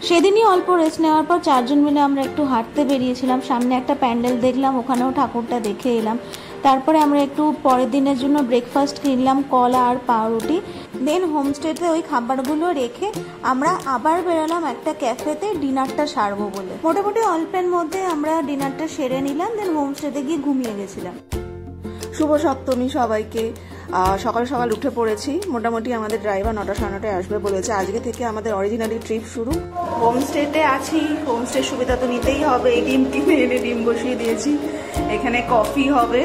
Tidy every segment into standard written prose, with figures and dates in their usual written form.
সেদিনই অল্প রেস্ট নেওয়ার পর 4 জন মিলে আমরা একটু হাঁটতে বেরিয়েছিলাম। সামনে একটা প্যান্ডেল দেখলাম, ওখানেও ঠাকুরটা দেখে এলাম। তারপরে আমরা একটু পরের দিনের জন্য ব্রেকফাস্ট কিনলাম, কলা আর পাউরুটি। দেন হোমস্টেতে ওই খাবারগুলো রেখে আমরা আবার বেরোলাম একটা ক্যাফেতে ডিনারটা সারবো বলে। মোটামুটি অল্পের মধ্যে আমরা ডিনারটা সেরে নিলাম, দেন হোমস্টেতে গিয়ে ঘুমিয়ে গেছিলাম। শুভ সপ্তমী সবাইকে। সকাল সকাল উঠে পড়েছি। মোটামুটি আমাদের ড্রাইভার 9টা সাড়ে 9টায় আসবে বলেছে। আজকে থেকে আমাদের অরিজিনালি ট্রিপ শুরু। হোমস্টেতে আছি, হোমস্টের সুবিধা তো নিতেই হবে। এই ডিম কিনে এনে ডিম বসিয়ে দিয়েছি, এখানে কফি হবে,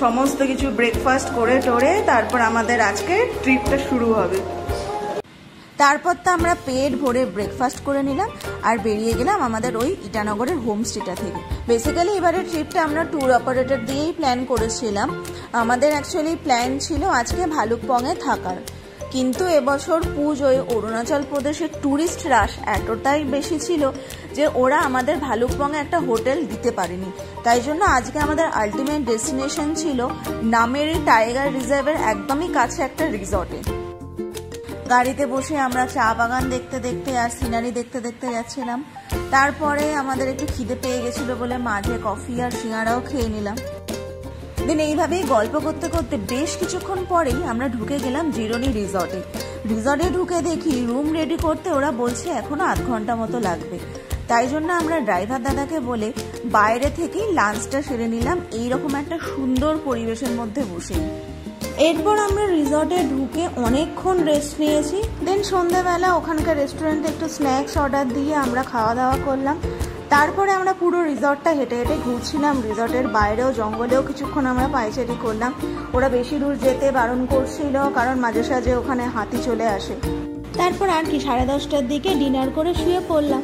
সমস্ত কিছু ব্রেকফাস্ট করে টোরে তারপর আমাদের আজকে ট্রিপটা শুরু হবে। তারপর তো আমরা পেট ভরে ব্রেকফাস্ট করে নিলাম আর বেরিয়ে গেলাম আমাদের ওই ইটানগরের হোমস্টেটা থেকে। বেসিক্যালি এবারের ট্রিপটা আমরা ট্যুর অপারেটর দিয়েই প্ল্যান করেছিলাম। আমাদের অ্যাকচুয়ালি প্ল্যান ছিল আজকে ভালুকপংয়ে থাকার, কিন্তু এবছর পুজোয় অরুণাচল প্রদেশের ট্যুরিস্ট রাশ এতটাই বেশি ছিল যে ওরা আমাদের ভালুকপংয়ে একটা হোটেল দিতে পারেনি। তাই জন্য আজকে আমাদের আলটিমেট ডেস্টিনেশন ছিল নামেরি টাইগার রিজার্ভের একদমই কাছে একটা রিসর্টে। গাড়িতে বসে আমরা চা বাগান দেখতে দেখতে আর সিনারি দেখতে দেখতে যাচ্ছিলাম। তারপরে আমাদের একটু খিদে পেয়ে গেছিল বলে মাঝে কফি আর সিঙ্গাড়াও খেয়ে নিলাম। দেন এইভাবেই গল্প করতে করতে বেশ কিছুক্ষণ পরেই আমরা ঢুকে গেলাম জিরোনি রিসর্টে। রিসর্টে ঢুকে দেখি রুম রেডি করতে ওরা বলছে এখনো 8 ঘন্টা মতো লাগবে। তাই জন্য আমরা ড্রাইভার দাদাকে বলে বাইরে থেকেই লাঞ্চটা সেরে নিলাম এইরকম একটা সুন্দর পরিবেশের মধ্যে বসে। এরপর আমরা রিসর্টে ঢুকে অনেকক্ষণ রেস্ট নিয়েছি। দেন সন্ধ্যাবেলা ওখানকার রেস্টুরেন্টে একটু স্ন্যাক্স অর্ডার দিয়ে আমরা খাওয়া দাওয়া করলাম। তারপরে আমরা পুরো রিসর্টটা হেঁটে হেঁটে ঘুরছিলাম। রিসর্টের বাইরেও জঙ্গলেও কিছুক্ষণ আমরা পায়চারি করলাম। ওরা বেশি দূর যেতে বারণ করছিল কারণ মাঝে সাঝে ওখানে হাতি চলে আসে। তারপর আর কি 10:30টার দিকে ডিনার করে শুয়ে পড়লাম।